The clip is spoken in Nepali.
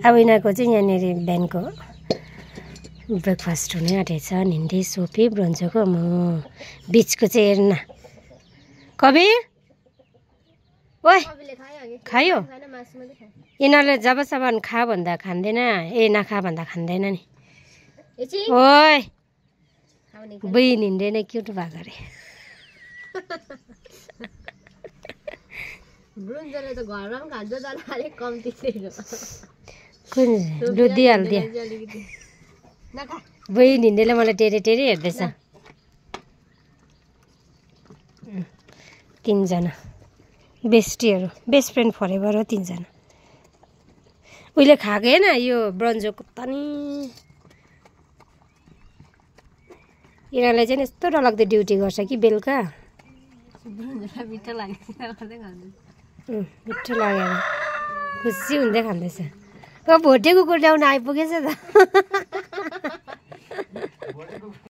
अब यिनीहरूको चाहिँ यहाँनिर बिहानको ब्रेकफास्ट हुने आँटेको छ भिन्डी सोपी ब्रोन्चोको म बिचको चाहिँ हेर्न कबिर ओए खायो यिनीहरूले जबसम्म खा भन्दा खाँदैन नखा भन्दा खाँदैन नि ओए बहिनी हिँड्दै नै क्युट भएको अरे ब्रुन्जले त घरमा पनि खान्छ तर अलिक कम्ती थियो कुन लु दिइहाल्दियो बहिनी हिँड्दैले मलाई टेरे टेरे हेर्दैछ तीनजना बेस्टीहरू बेस्ट फ्रेन्ड फरेभर हो तीनजना उहिले खाएको होइन यो ब्रोन्जोको त नि यिनीहरूलाई चाहिँ यस्तो डरलाग्दो ड्युटी गर्छ कि बेलुका मिठो मिठो लागेर खुसी हुँदै खाँदैछ भोटे कुकुर ल्याउन आइपुगेछ त